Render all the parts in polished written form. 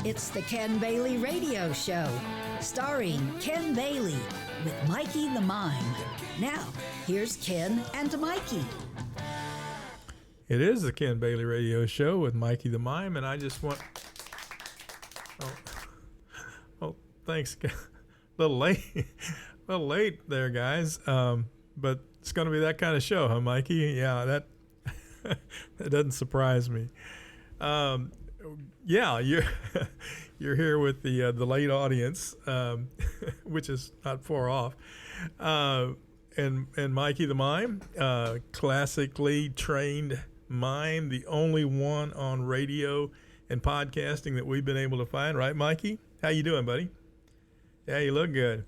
It's the Ken Bailey Radio Show, starring Ken Bailey with Mikey the Mime. Now, here's Ken and Mikey. It is the Ken Bailey Radio Show with Mikey the Mime, and I just want... Oh, thanks. A little late there, guys. But it's going to be that kind of show, huh, Mikey? Yeah, that doesn't surprise me. Yeah, you're here with the late audience, which is not far off, and Mikey the Mime, classically trained mime, the only one on radio and podcasting that we've been able to find, right, Mikey? How you doing, buddy? Yeah, you look good.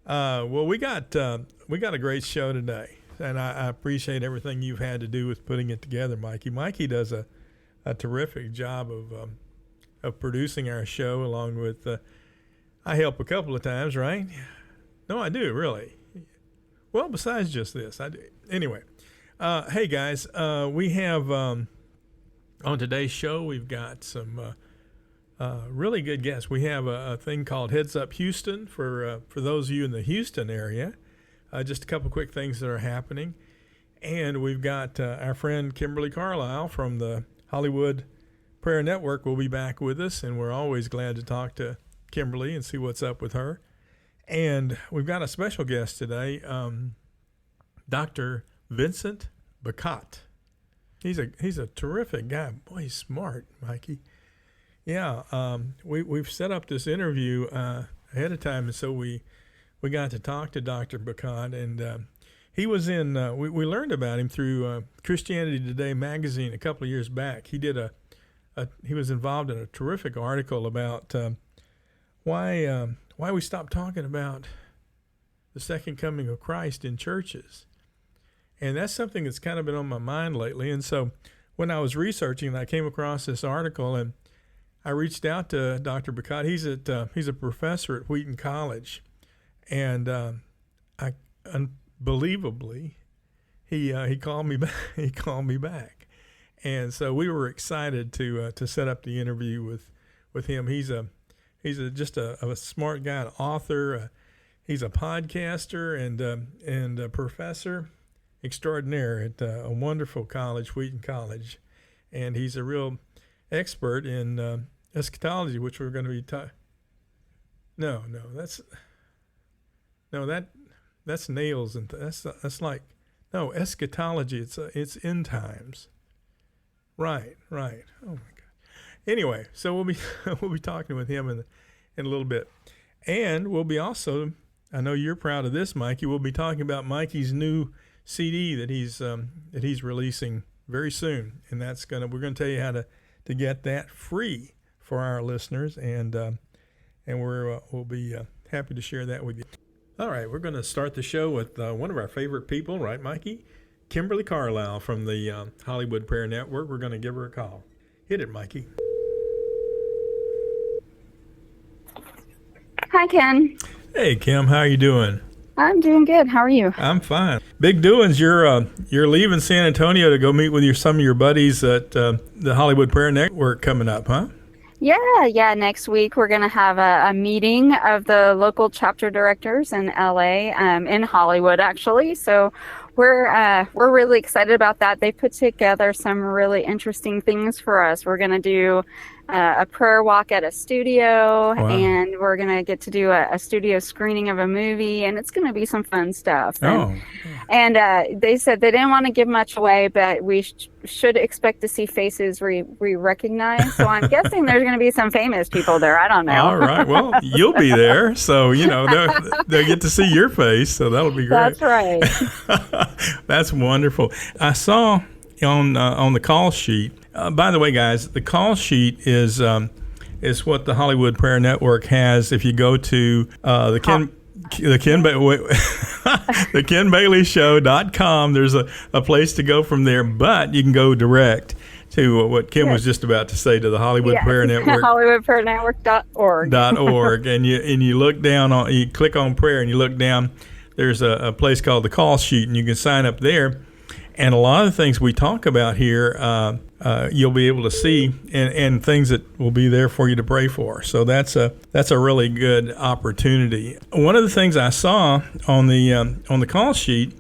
Well, we got a great show today, and I appreciate everything you've had to do with putting it together, Mikey. Mikey does a terrific job of producing our show, along with I help a couple of times, right? No, I do, really. Well, besides just this, I do. Anyway, hey guys, we have on today's show we've got some really good guests. We have a thing called Heads Up Houston for those of you in the Houston area. Just a couple quick things that are happening, and we've got our friend Kimberly Carlisle from the Hollywood Prayer Network will be back with us, and we're always glad to talk to Kimberly and see what's up with her. And we've got a special guest today, Dr. Vincent Bacot. He's a terrific guy. Boy, he's smart, Mikey. Yeah, we've set up this interview ahead of time, and so we got to talk to Dr. Bacot, and he was in. We learned about him through Christianity Today magazine a couple of years back. He did he was involved in a terrific article about why we stopped talking about the second coming of Christ in churches, and that's something that's kind of been on my mind lately. And so when I was researching, I came across this article, and I reached out to Dr. Bacot. He's a professor at Wheaton College, and unbelievably, he called me back. He called me back, and so we were excited to set up the interview with him. He's just a smart guy, an author. He's a podcaster and a professor extraordinaire at a wonderful college, Wheaton College, and he's a real expert in eschatology, which we're going to be talking. That's nails, and that's like, no, eschatology. It's end times. Right. Oh my God. Anyway, so we'll be talking with him in a little bit, and we'll be also. I know you're proud of this, Mikey. We'll be talking about Mikey's new CD that he's releasing very soon, and we're gonna tell you how to get that free for our listeners, and we'll be happy to share that with you. All right, we're going to start the show with one of our favorite people, right, Mikey? Kimberly Carlisle from the Hollywood Prayer Network. We're going to give her a call. Hit it, Mikey. Hi, Ken. Hey, Kim. How are you doing? I'm doing good. How are you? I'm fine. Big doings. You're leaving San Antonio to go meet with some of your buddies at the Hollywood Prayer Network coming up, huh? Yeah. Next week we're going to have a meeting of the local chapter directors in LA, in Hollywood, actually. So we're really excited about that. They put together some really interesting things for us. We're going to do a prayer walk at a studio, wow. And we're going to get to do a studio screening of a movie, and it's going to be some fun stuff. And they said they didn't want to give much away, but we should expect to see faces we recognize. So I'm guessing there's going to be some famous people there. I don't know. All right. Well, you'll be there, so they'll get to see your face. So that'll be great. That's right. That's wonderful. I saw on the call sheet. By the way, guys, the call sheet is what the Hollywood Prayer Network has. If you go to the KenBaileyShow.com, there's a place to go from there, but you can go direct to what Kim was just about to say, to the Hollywood Prayer Network. HollywoodPrayerNetwork.org. And you look down you click on prayer and you look down. There's a place called the call sheet, and you can sign up there. And a lot of the things we talk about here, you'll be able to see, and things that will be there for you to pray for. So that's a really good opportunity. One of the things I saw on the call sheet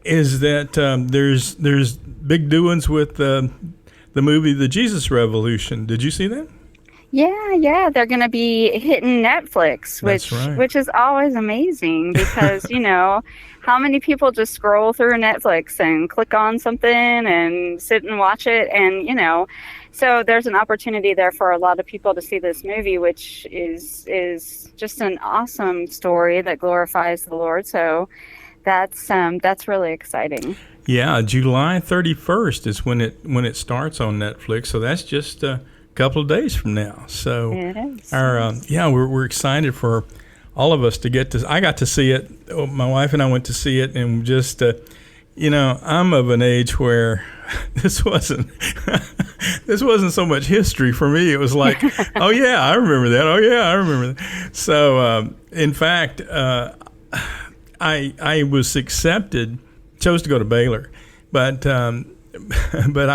is that there's big doings with the movie The Jesus Revolution. Did you see that? Yeah, they're going to be hitting Netflix, which is always amazing because, how many people just scroll through Netflix and click on something and sit and watch it, and, so there's an opportunity there for a lot of people to see this movie, which is just an awesome story that glorifies the Lord. So that's really exciting. Yeah, July 31st is when it starts on Netflix. So that's just couple of days from now. So it is. We're excited for all of us to get to. I got to see it. My wife and I went to see it, and just I'm of an age where this wasn't so much history for me. It was like, oh yeah, I remember that. Oh yeah, I remember that. So in fact, I was accepted. Chose to go to Baylor, but I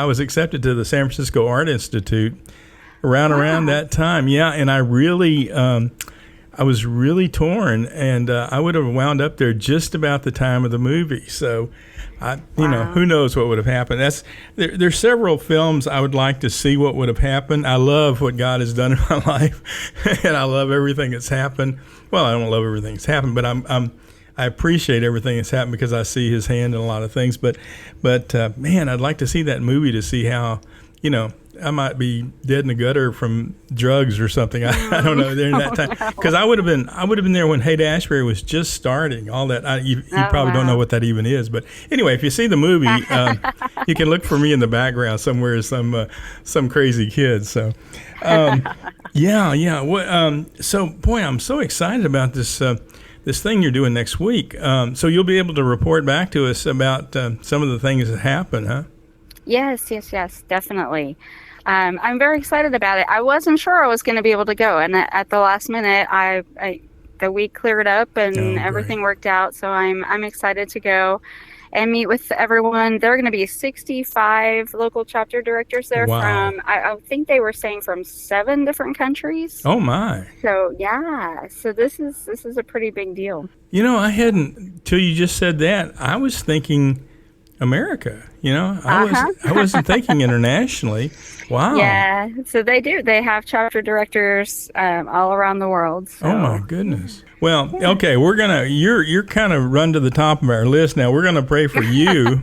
was accepted to the San Francisco Art Institute around that time. Yeah, and I was really torn, and I would have wound up there just about the time of the movie. So, who knows what would have happened. There's several films I would like to see what would have happened. I love what God has done in my life, and I love everything that's happened. Well, I don't love everything that's happened, but I appreciate everything that's happened because I see His hand in a lot of things. But man, I'd like to see that movie to see how, I might be dead in the gutter from drugs or something. I don't know during that time, because I would have been there when Haight-Ashbury was just starting. All that you probably don't know what that even is. But anyway, if you see the movie, you can look for me in the background somewhere as some crazy kid. So, so boy, I'm so excited about this thing you're doing next week. So you'll be able to report back to us about some of the things that happen, huh? Yes, definitely. I'm very excited about it. I wasn't sure I was going to be able to go, and at the last minute, the week cleared up and everything worked out. So I'm excited to go and meet with everyone. There are going to be 65 local chapter directors there from, I think they were saying from 7 different countries. Oh my! So yeah, so this is a pretty big deal. I hadn't, till you just said that. I was thinking America. I wasn't thinking internationally. Wow. Yeah, so they do. They have chapter directors all around the world. So. Oh my goodness. Well, okay, you're kind of run to the top of our list now. We're gonna pray for you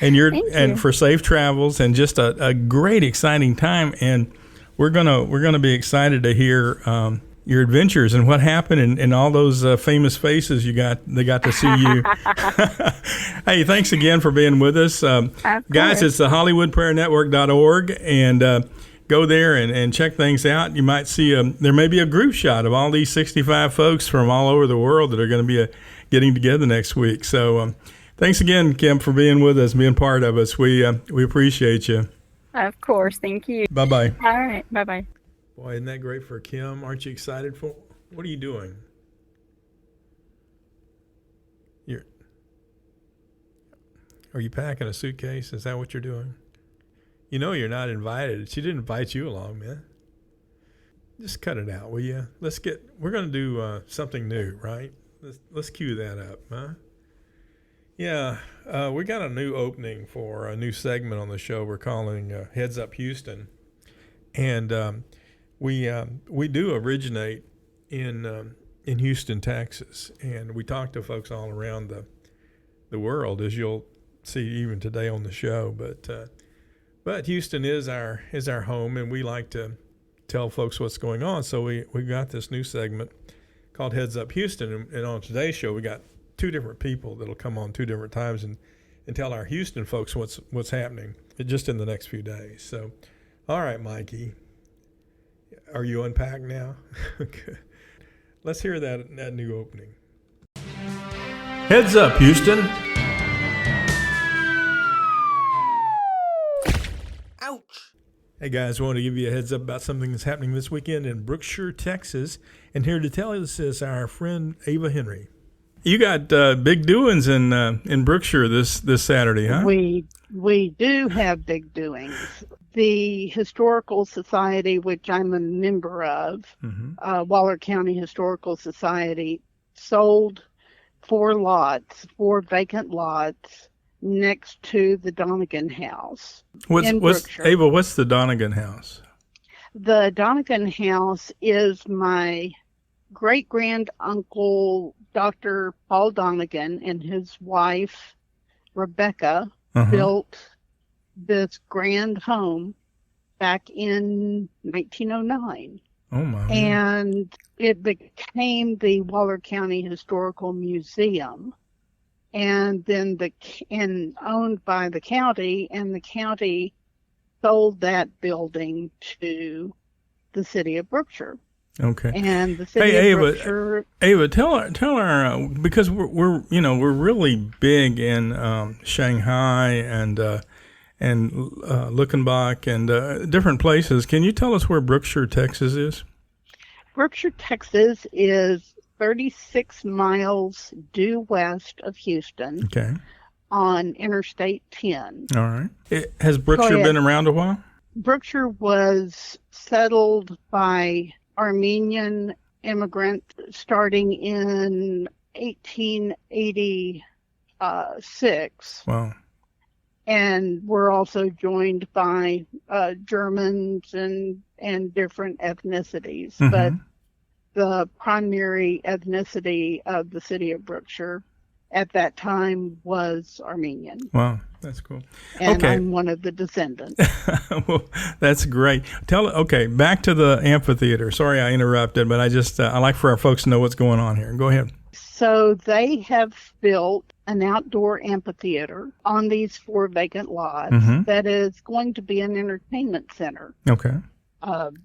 and for safe travels and just a great, exciting time. And we're gonna be excited to hear your adventures and what happened and all those famous faces they got to see you. Hey, thanks again for being with us. Guys, it's the HollywoodPrayerNetwork.org, and go there and check things out. You might see there may be a group shot of all these 65 folks from all over the world that are going to be getting together next week. So thanks again, Kim, for being with us, being part of us. We appreciate you. Of course. Thank you. Bye-bye. All right. Bye-bye. Boy, isn't that great for Kim? Aren't you excited for? What are you doing? Are you packing a suitcase? Is that what you're doing? You're not invited. She didn't invite you along, man. Just cut it out, will you? We're going to do something new, right? Let's cue that up, huh? Yeah, we got a new opening for a new segment on the show we're calling Heads Up Houston. And we do originate in Houston, Texas, and we talk to folks all around the world, as you'll see even today on the show. But Houston is our home, and we like to tell folks what's going on. So we got this new segment called Heads Up Houston, and on today's show we got 2 different people that'll come on 2 different times and tell our Houston folks what's happening just in the next few days. So, all right, Mikey. Are you unpacked now? Okay. Let's hear that new opening. Heads up, Houston. Ouch. Hey guys, I want to give you a heads up about something that's happening this weekend in Brookshire, Texas. And here to tell us is our friend Ava Henry. You got big doings in Brookshire this Saturday, huh? We do have big doings. The Historical Society, which I'm a member of, Waller County Historical Society, sold 4 vacant lots next to the Donegan House. Ava, what's the Donegan House? The Donegan House is my great-grand-uncle, Dr. Paul Donegan, and his wife, Rebecca, built this grand home back in 1909. Oh, my. And it became the Waller County Historical Museum. And then owned by the county, and the county sold that building to the city of Brookshire. Okay. And the city of Brookshire. Ava, tell our because we're really big in Shanghai and Luckenbach and different places. Can you tell us where Brookshire, Texas is? Brookshire, Texas is 36 miles due west of Houston. Okay. On Interstate 10. All right. Has Brookshire been around a while? Brookshire was settled by Armenian immigrants starting in 1886. Wow. And we're also joined by Germans and different ethnicities. But the primary ethnicity of the city of Brookshire at that time was Armenian. Wow, that's cool. And I'm one of the descendants. Well, that's great. Back to the amphitheater. Sorry I interrupted, but I like for our folks to know what's going on here. Go ahead. So they have built an outdoor amphitheater on these 4 vacant lots that is going to be an entertainment center. Okay.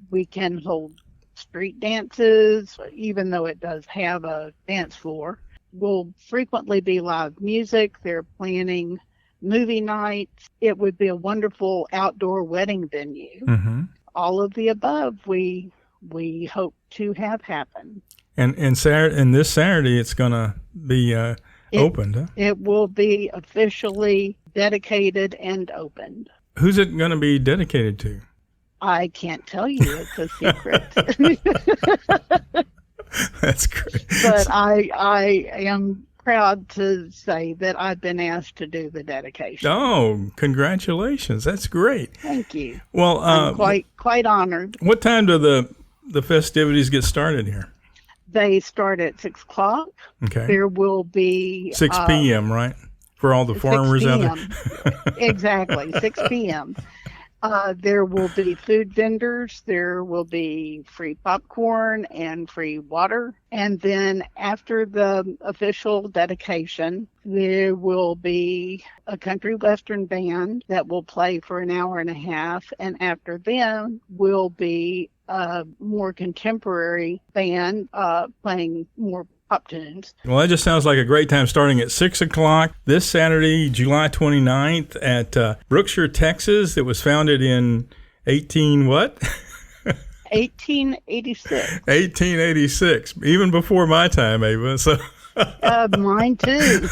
We can hold street dances, even though it does have a dance floor. Will frequently be live music. They're planning movie nights. It would be a wonderful outdoor wedding venue. All of the above we hope to have happen. And this Saturday it's going to be opened. Huh? It will be officially dedicated and opened. Who's it going to be dedicated to? I can't tell you. It's a secret. That's great. But I am proud to say that I've been asked to do the dedication. Oh, congratulations. That's great. Thank you. Well, I'm quite honored. What time do the festivities get started here? They start at 6 o'clock. Okay. There will be 6 p.m., right? For all the farmers out there. Exactly, 6 p.m. There will be food vendors. There will be free popcorn and free water. And then after the official dedication, there will be a country western band that will play for an hour and a half. And after them will be a more contemporary band playing more pop tunes. Well, that just sounds like a great time, starting at 6 o'clock this Saturday, July 29th at Brookshire, Texas. It was founded in 1886. 1886, even before my time, Ava. So. Mine too.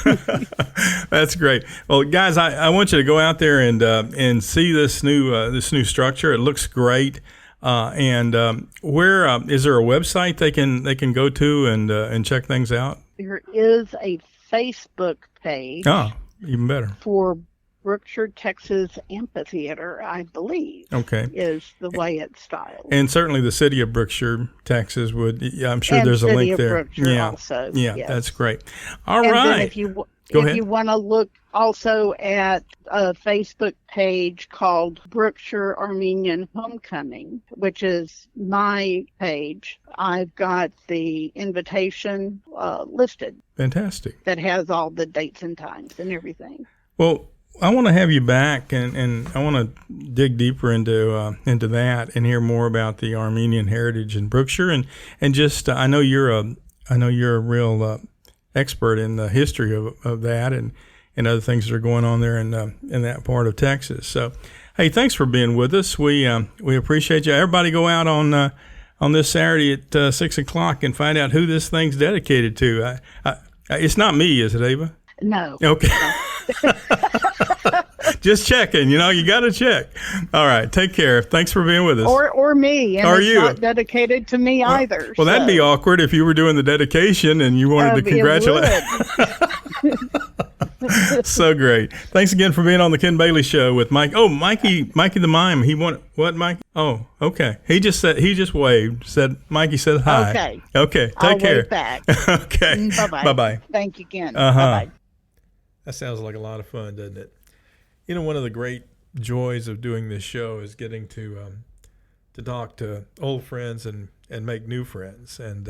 That's great. Well, guys, I want you to go out there and see this new structure. It looks great. Where is there a website they can go to and check things out? There is a Facebook page. Oh, even better. For Brookshire, Texas Amphitheater, I believe. Okay. Is the way it's styled. And certainly the city of Brookshire, Texas would. Yeah, I'm sure there's a link there. Brookshire also. Yeah, yes. That's great. All and right. Then if you want to look also at a Facebook page called Brookshire Armenian Homecoming, which is my page, I've got the invitation listed. Fantastic. That has all the dates and times and everything. Well, I want to have you back, and I want to dig deeper into that and hear more about the Armenian heritage in Brookshire, and just I know you're a real expert in the history of that and other things that are going on there in that part of Texas. So, hey, thanks for being with us. We appreciate you. Everybody, go out on this Saturday at 6 o'clock and find out who this thing's dedicated to. It's not me, is it, Ava? No. Okay. Just checking. You got to check. All right. Take care. Thanks for being with us. Or me. And Or it's you. not dedicated to me either. Well, that'd be awkward if you were doing the dedication and you wanted to congratulate. So great. Thanks again for being on the Ken Bailey Show with Mike. Oh, Mikey the Mime. He wanted what, Mike? Oh, okay. He just waved. Mikey said hi. Okay. Okay. Take I'll care. wave back. Okay. Bye-bye. Bye-bye. Thank you, Ken. Uh-huh. Bye-bye. That sounds like a lot of fun, doesn't it? One of the great joys of doing this show is getting to talk to old friends and make new friends. And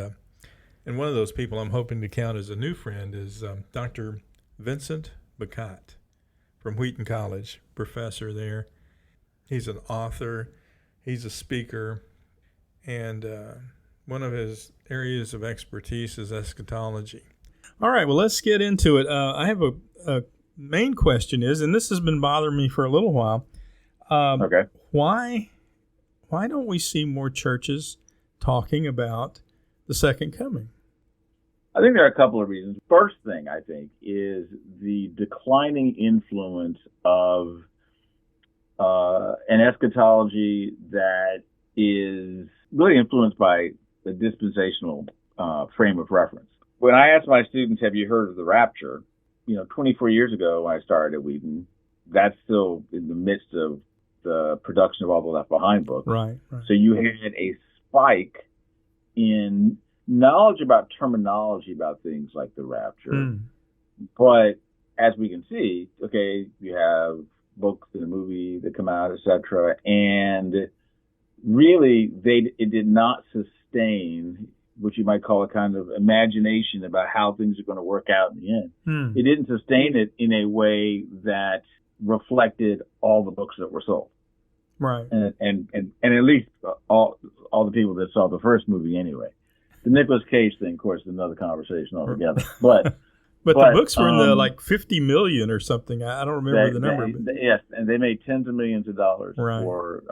one of those people I'm hoping to count as a new friend is Dr. Vincent Bacat from Wheaton College, professor there. He's an author. He's a speaker. And one of his areas of expertise is eschatology. All right, well, let's get into it. I have a main question is, and this has been bothering me for a little while. Okay. Why don't we see more churches talking about the second coming? I think there are a couple of reasons. First thing, I think, is the declining influence of an eschatology that is really influenced by the dispensational frame of reference. When I ask my students, have you heard of the rapture? 24 years ago when I started at Wheaton, that's still in the midst of the production of all the Left Behind books. Right. So you had a spike in knowledge about terminology about things like the rapture. But as we can see, okay, you have books and a movie that come out, etc., and really it did not sustain what you might call a kind of imagination about how things are going to work out in the end. It didn't sustain it in a way that reflected all the books that were sold. Right. And at least all the people that saw the first movie anyway. The Nicolas Cage thing, of course, is another conversation altogether. But the books were in the 50 million or something. I don't remember the number. Yes, and they made tens of millions of dollars for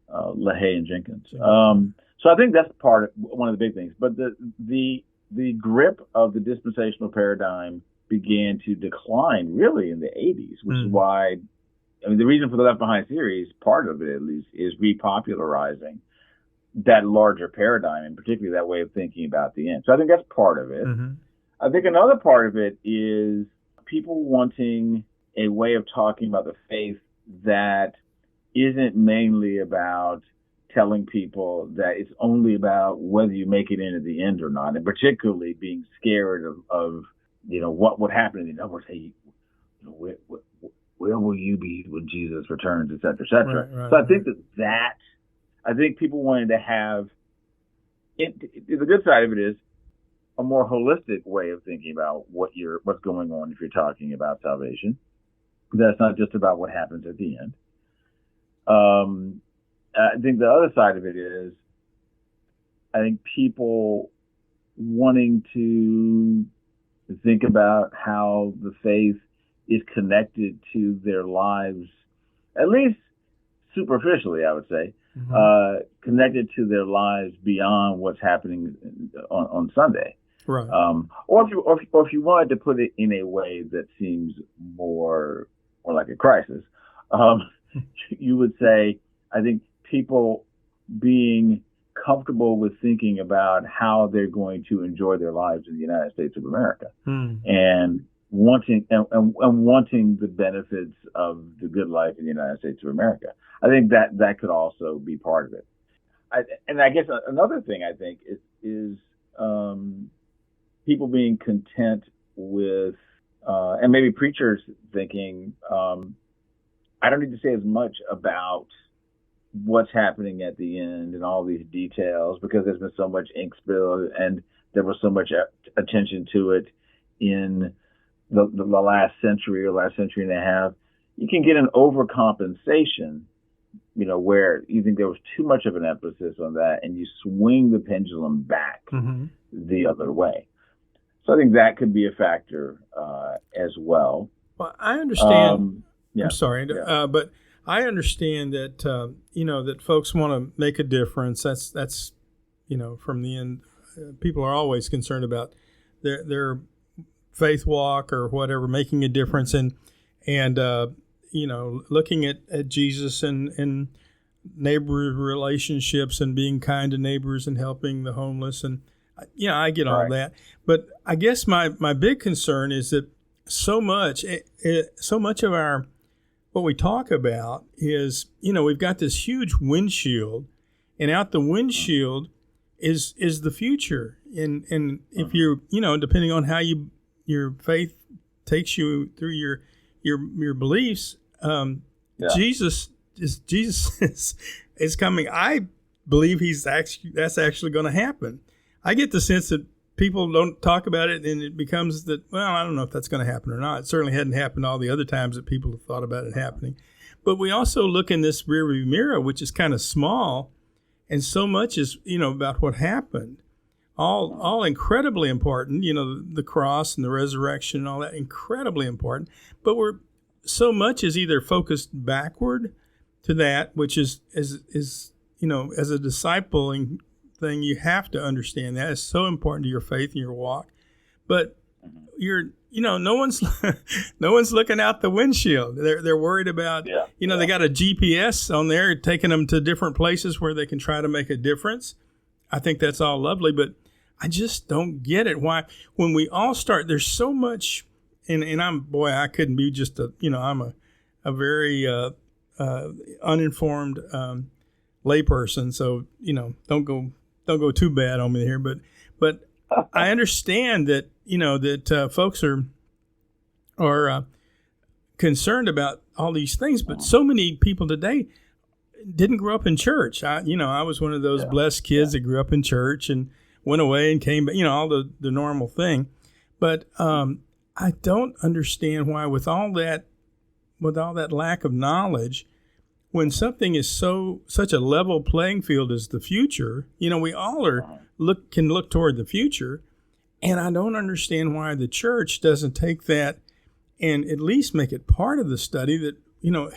LaHaye and Jenkins. So I think that's one of the big things. But the grip of the dispensational paradigm began to decline really in the 80s, which is why, the reason for the Left Behind series, part of it at least, is repopularizing that larger paradigm, and particularly that way of thinking about the end. So I think that's part of it. I think another part of it is people wanting a way of talking about the faith that isn't mainly about telling people that it's only about whether you make it in at the end or not, and particularly being scared of what would happen. In other words, hey, where will you be when Jesus returns, et cetera, et cetera. Right, so I think I think people wanted to have it. The good side of it is a more holistic way of thinking about what's going on if you're talking about salvation. That's not just about what happens at the end. I think the other side of it is, I think people wanting to think about how the faith is connected to their lives, at least superficially, I would say, connected to their lives beyond what's happening on Sunday. Right. Or if you wanted to put it in a way that seems more like a crisis, you would say, I think people being comfortable with thinking about how they're going to enjoy their lives in the United States of America, and wanting the benefits of the good life in the United States of America. I think that could also be part of it. I guess another thing I think is people being content with, and maybe preachers thinking, I don't need to say as much about what's happening at the end and all these details, because there's been so much ink spilled and there was so much attention to it in the last century or last century and a half. You can get an overcompensation, where you think there was too much of an emphasis on that, and you swing the pendulum back the other way. So I think that could be a factor as well. Well, I understand. Yeah. I'm sorry, but I understand that that folks want to make a difference. That's from the end. People are always concerned about their faith walk or whatever, making a difference, and looking at Jesus and neighbor relationships and being kind to neighbors and helping the homeless. And, I get all that. But I guess my big concern is that so much of what we talk about is, we've got this huge windshield, and out the windshield is the future. And if you're, depending on how your faith takes you through your beliefs, Jesus is coming. I believe that's actually going to happen. I get the sense that people don't talk about it, and it becomes that, well, I don't know if that's going to happen or not. It certainly hadn't happened all the other times that people have thought about it happening. But we also look in this rearview mirror, which is kind of small, and so much is, about what happened. All incredibly important, the cross and the resurrection and all that, incredibly important. But so much is either focused backward to that, which is as a discipling thing, you have to understand that. It's so important to your faith and your walk. But no one's looking out the windshield. They're worried about, they got a GPS on there taking them to different places where they can try to make a difference. I think that's all lovely, but I just don't get it. Why, when we all start, there's so much, and I couldn't be just I'm a very uninformed layperson, so don't go too bad on me here, but I understand that that folks are concerned about all these things, but so many people today didn't grow up in church. I was one of those blessed kids that grew up in church and went away and came back, all the normal thing. But I don't understand why, with all that lack of knowledge, when something is such a level playing field as the future, we all can look toward the future, and I don't understand why the church doesn't take that and at least make it part of the study. That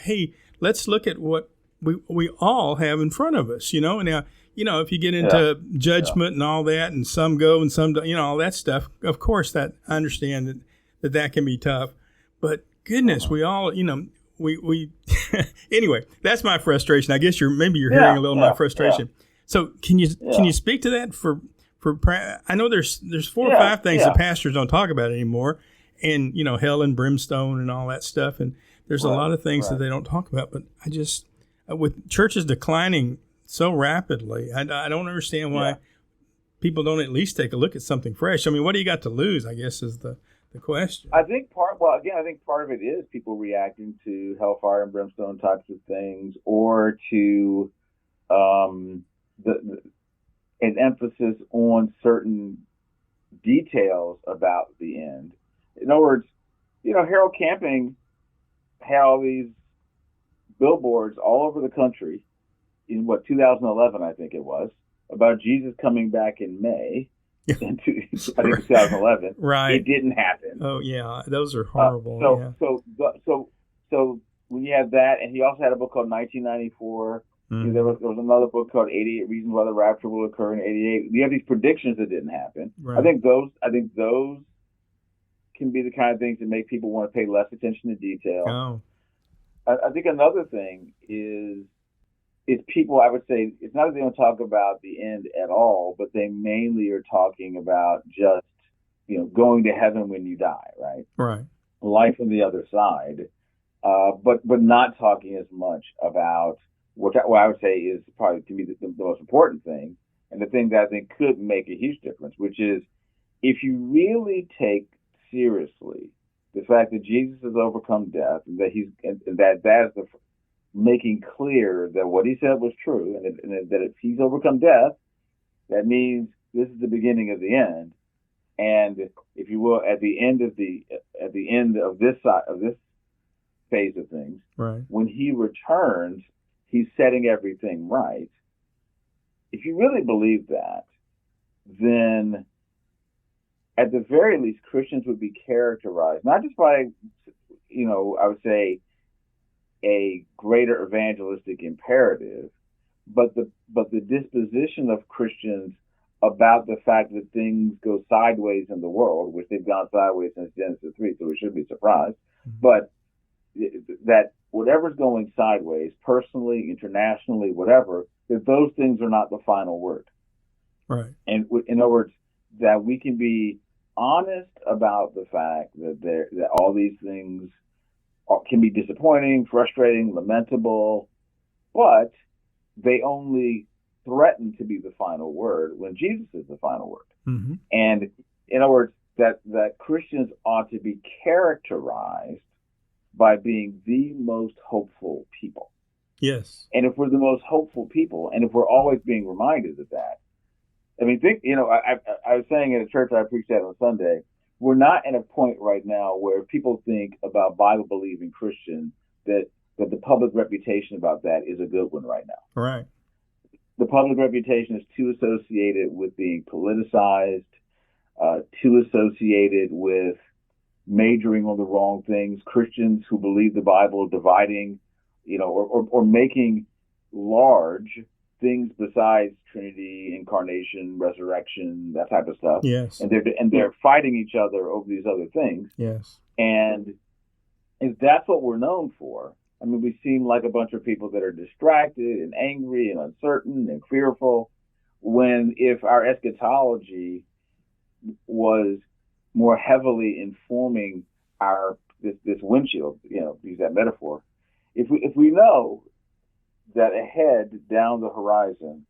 hey, let's look at what we all have in front of us. Now if you get into judgment and all that, and some go and some don't, all that stuff. Of course, that I understand that can be tough, but goodness, we all we anyway, that's my frustration. I guess you're hearing a little of my frustration. So can you speak to that for I know there's 4 or 5 things that pastors don't talk about anymore, and hell and brimstone and all that stuff, and there's a lot of things that they don't talk about. But I just, with churches declining so rapidly, I don't understand why people don't at least take a look at something fresh. I mean, what do you got to lose, I guess, is the question. I think part of it is people reacting to hellfire and brimstone types of things, or to an emphasis on certain details about the end. In other words, Harold Camping had all these billboards all over the country in 2011, I think it was, about Jesus coming back in May. I think 2011. Right. It didn't happen. Oh yeah, those are horrible. So when you have that, and he also had a book called 1994. Mm-hmm. There was another book called 88 Reasons Why the Rapture Will Occur in 88. You have these predictions that didn't happen. Right. I think those can be the kind of things that make people want to pay less attention to detail. Oh. I think another thing is people, I would say, it's not that they don't talk about the end at all, but they mainly are talking about just, going to heaven when you die, right? Right. Life on the other side, but not talking as much about what I would say is probably, to me, the most important thing, and the thing that I think could make a huge difference, which is if you really take seriously the fact that Jesus has overcome death, and that that is making clear that what he said was true, and that if he's overcome death, that means this is the beginning of the end. And if you will, at the end of this phase of things, right, when he returns, he's setting everything right. If you really believe that, then at the very least, Christians would be characterized not just by, I would say, a greater evangelistic imperative, but the disposition of Christians about the fact that things go sideways in the world, which they've gone sideways since Genesis 3, so we shouldn't be surprised. Mm-hmm. But that whatever's going sideways, personally, internationally, whatever, that those things are not the final word. Right. And in other words, that we can be honest about the fact that all these things can be disappointing, frustrating, lamentable, but they only threaten to be the final word when Jesus is the final word. Mm-hmm. And in other words, that Christians ought to be characterized by being the most hopeful people. Yes. And if we're the most hopeful people, and if we're always being reminded of that, I mean, I was saying in a church I preached at on Sunday, we're not in a point right now where people think about Bible-believing Christians that the public reputation about that is a good one right now. Right. The public reputation is too associated with being politicized, too associated with majoring on the wrong things. Christians who believe the Bible dividing, or making large things besides Trinity, incarnation, resurrection, that type of stuff. Yes. And they're fighting each other over these other things. Yes. And if that's what we're known for, I mean, we seem like a bunch of people that are distracted and angry and uncertain and fearful, when if our eschatology was more heavily informing this windshield, use that metaphor, if we know that ahead down the horizon,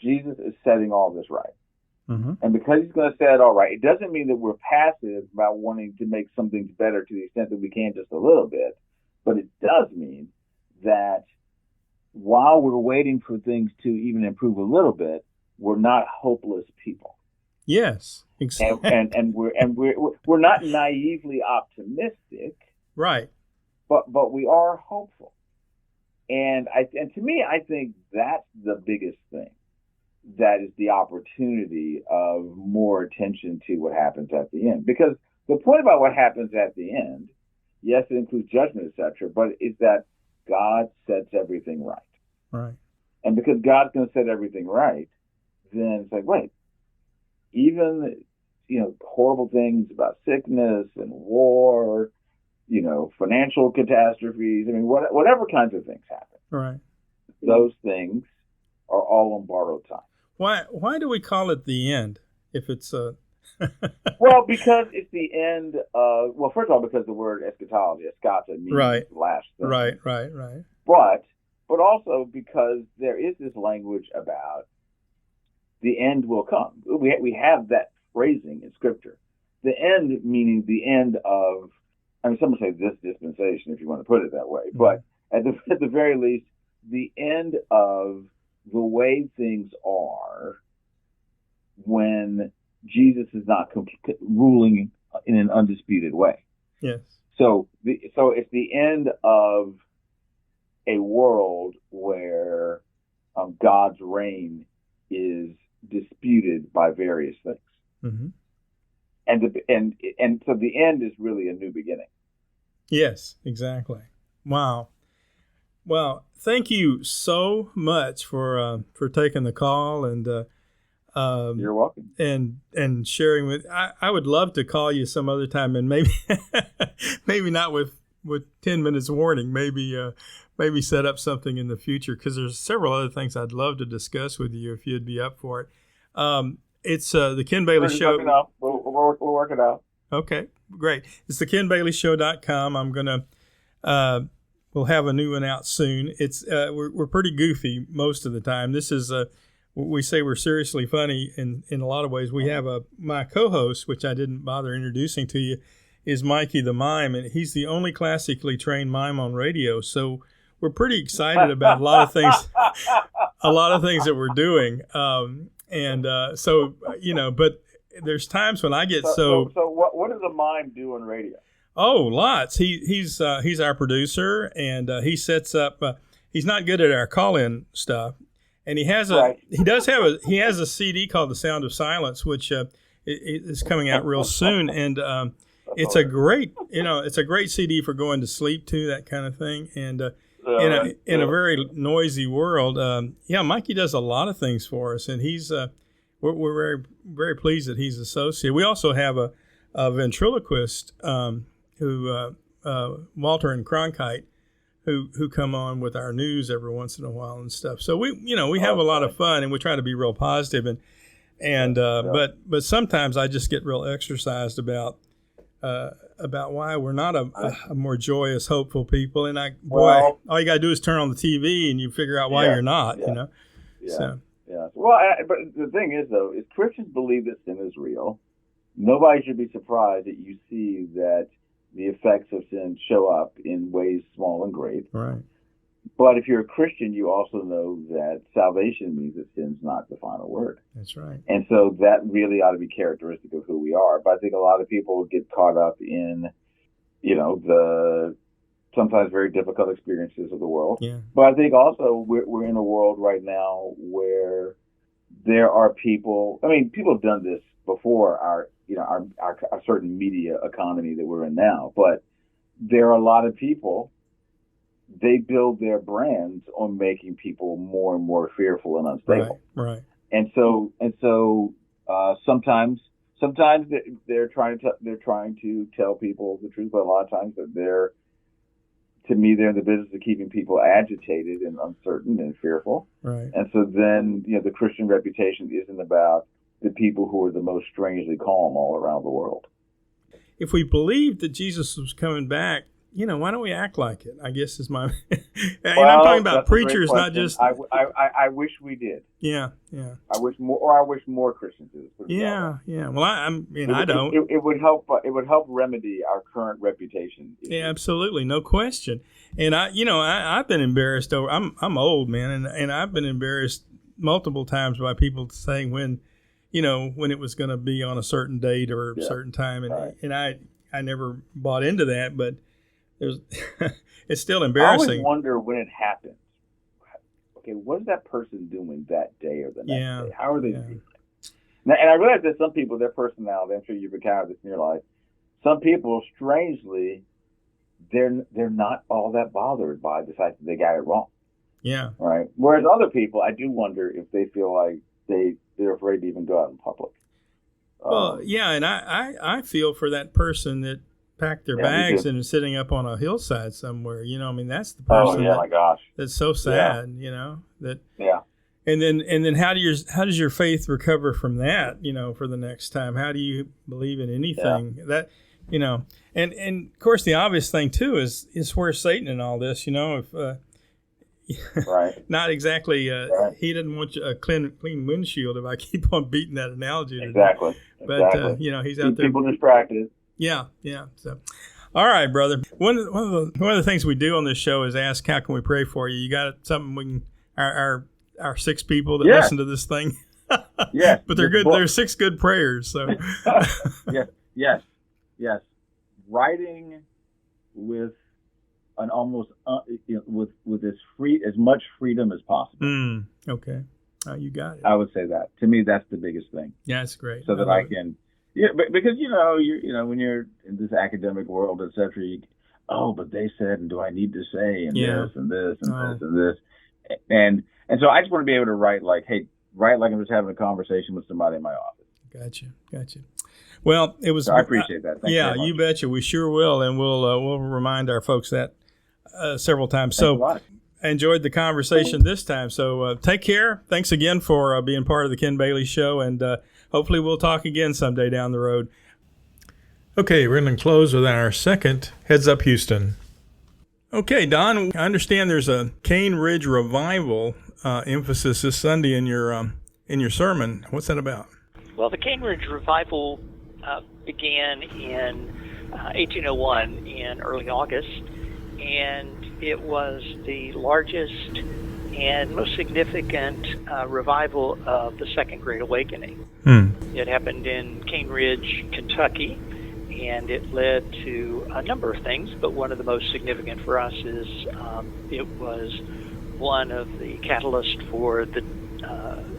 Jesus is setting all this right. Mm-hmm. And because he's going to set it all right, it doesn't mean that we're passive about wanting to make some things better to the extent that we can just a little bit. But it does mean that while we're waiting for things to even improve a little bit, we're not hopeless people. Yes, exactly. And we're not naively optimistic. Right. But we are hopeful. And to me, I think that's the biggest thing. That is the opportunity of more attention to what happens at the end. Because the point about what happens at the end, yes, it includes judgment, etc., but is that God sets everything right. Right. And because God's going to set everything right, then it's like, wait, even, horrible things about sickness and war, financial catastrophes, I mean, whatever kinds of things happen. Right. Those things are all on borrowed time. Why do we call it the end if it's Well, because it's the end of, first of all, because the word eschatology, eschata, means right. last thing. Right. But also because there is this language about the end will come. We have that phrasing in Scripture. The end meaning the end of, some would say this dispensation, if you want to put it that way. Mm-hmm. But at the very least, the end of the way things are when Jesus is not ruling in an undisputed way. Yes. So it's the end of a world where God's reign is disputed by various things. Mm-hmm. And so the end is really a new beginning. Yes, exactly. Wow. Well, thank you so much for taking the call and you're welcome. And sharing with. I would love to call you some other time, and maybe not with 10 minutes warning. Maybe set up something in the future, because there's several other things I'd love to discuss with you if you'd be up for it. It's the Ken Bailey Show. We'll work it out. Okay, great. It's the KenBaileyShow.com. I'm gonna we'll have a new one out soon. It's we're pretty goofy most of the time. This is we say we're seriously funny in a lot of ways. We have my co-host, which I didn't bother introducing to you, is Mikey the Mime, and he's the only classically trained mime on radio. So we're pretty excited about a lot of things that we're doing. But there's times when I get so what does a mime do on radio? Oh, lots. He's our producer, and he sets up. He's not good at our call-in stuff, and he has he has a CD called The Sound of Silence, which is coming out real soon, and it's a great CD for going to sleep to, that kind of thing, and in a very noisy world. Mikey does a lot of things for us, and he's we're very, very pleased that he's associated. We also have a ventriloquist who Walter and Cronkite, who come on with our news every once in a while and stuff. So we have a lot of fun, and we try to be real positive, but sometimes I just get real exercised about why we're not a more joyous, hopeful people. And all you gotta do is turn on the TV and you figure out why you're not. Yeah. So. Yeah. Well, but the thing is, though, is Christians believe that sin is real. Nobody should be surprised that you see that the effects of sin show up in ways small and great. Right. But if you're a Christian, you also know that salvation means that sin's not the final word. That's right. And so that really ought to be characteristic of who we are. But I think a lot of people get caught up in, the sometimes very difficult experiences of the world. Yeah. But I think also we're in a world right now where there are people. I mean, people have done this before our certain media economy that we're in now. But there are a lot of people. They build their brands on making people more and more fearful and unstable. Right. And so sometimes they're trying to tell people the truth, but a lot of times they're in the business of keeping people agitated and uncertain and fearful. Right. And so then, the Christian reputation isn't about the people who are the most strangely calm all around the world. If we believed that Jesus was coming back, why don't we act like it? I guess is my. And I'm talking about preachers, not just. I wish we did. Yeah. I wish more Christians did. Yeah. Well, I don't. It would help. It would help remedy our current reputation. Yeah, absolutely, no question. And I've been embarrassed over. I'm old, man, and I've been embarrassed multiple times by people saying when it was going to be on a certain date or a certain time, and I never bought into that, but. It's still embarrassing. I always wonder when it happens. Okay, what is that person doing that day or the next day? How are they doing it? Now, and I realize that some people, their personality, I'm sure you've encountered this in your life, some people, strangely, they're not all that bothered by the fact that they got it wrong. Yeah. Right? Whereas other people, I do wonder if they feel like they're afraid to even go out in public. Well, and I feel for that person that packed their bags and is sitting up on a hillside somewhere. That's the person. My gosh, that's so sad. That. Yeah. And then how does your faith recover from that? For the next time, how do you believe in anything that And of course, the obvious thing too is where Satan in all this. If right, not exactly. He doesn't want a clean windshield. If I keep on beating that analogy today. Exactly. But he's out there. People distracted. Yeah. So, all right, brother. One of the things we do on this show is ask, how can we pray for you? You got something we can our 6 people that listen to this thing. Yeah, but they're good. There's 6 good prayers. So. Yes. Writing with an almost with as much freedom as possible. Okay. You got it. I would say that. To me, that's the biggest thing. Yeah, that's great. So that I can. Yeah, because when you're in this academic world, et cetera, but they said, and do I need to say, and this and this and this and this, and so I just want to be able to write like I'm just having a conversation with somebody in my office. Gotcha. Well, it was. So I appreciate that. Thank you, you betcha. We sure will, and we'll remind our folks that several times. Thanks a lot. I enjoyed the conversation this time. So take care. Thanks again for being part of the Ken Bailey Show, and hopefully we'll talk again someday down the road. Okay, we're going to close with our second Heads Up Houston. Okay, Don, I understand there's a Cane Ridge Revival emphasis this Sunday in your sermon. What's that about? Well, the Cane Ridge Revival began in 1801 in early August, and it was the largest and most significant revival of the Second Great Awakening. It happened in Cane Ridge, Kentucky, and it led to a number of things, but one of the most significant for us is it was one of the catalysts for the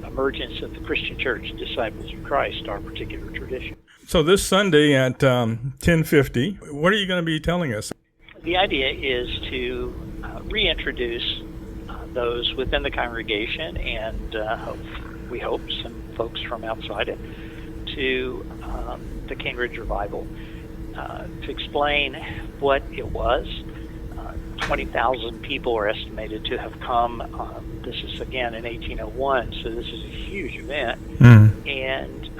emergence of the Christian Church, Disciples of Christ, our particular tradition. So this Sunday at 10:50, what are you going to be telling us? The idea is to reintroduce those within the congregation and we hope some folks from outside it to the Cane Ridge Revival, to explain what it was, 20,000 people are estimated to have come. This is again in 1801, so this is a huge event. And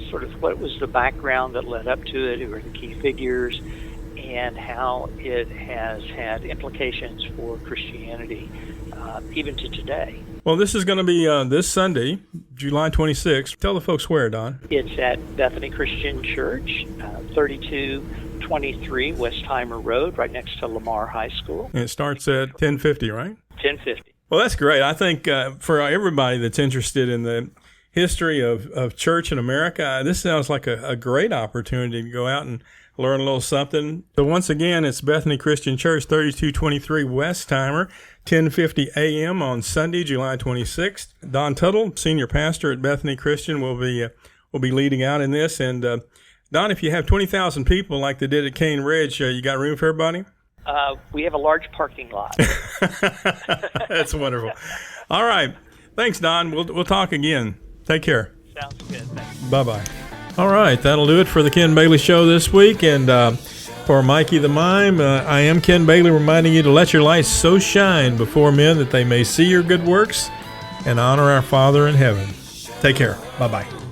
sort of what was the background that led up to it, who were the key figures, and how it has had implications for Christianity even to today. Well, this is going to be this Sunday, July 26th. Tell the folks where, Don. It's at Bethany Christian Church, 3223 Westheimer Road, right next to Lamar High School. And it starts at 10:50, right? 10:50. Well, that's great. I think for everybody that's interested in the history of church in America, this sounds like a great opportunity to go out and learn a little something. So once again, it's Bethany Christian Church, 3223 Westheimer, 10:50 a.m. on Sunday, July 26th. Don Tuttle, senior pastor at Bethany Christian, will be leading out in this. And Don, if you have 20,000 people like they did at Cane Ridge, you got room for everybody? We have a large parking lot. That's wonderful. All right. Thanks, Don. We'll talk again. Take care. Sounds good. Thanks. Bye-bye. All right. That'll do it for the Ken Bailey Show this week. And for Mikey the Mime, I am Ken Bailey, reminding you to let your light so shine before men that they may see your good works and honor our Father in heaven. Take care. Bye-bye.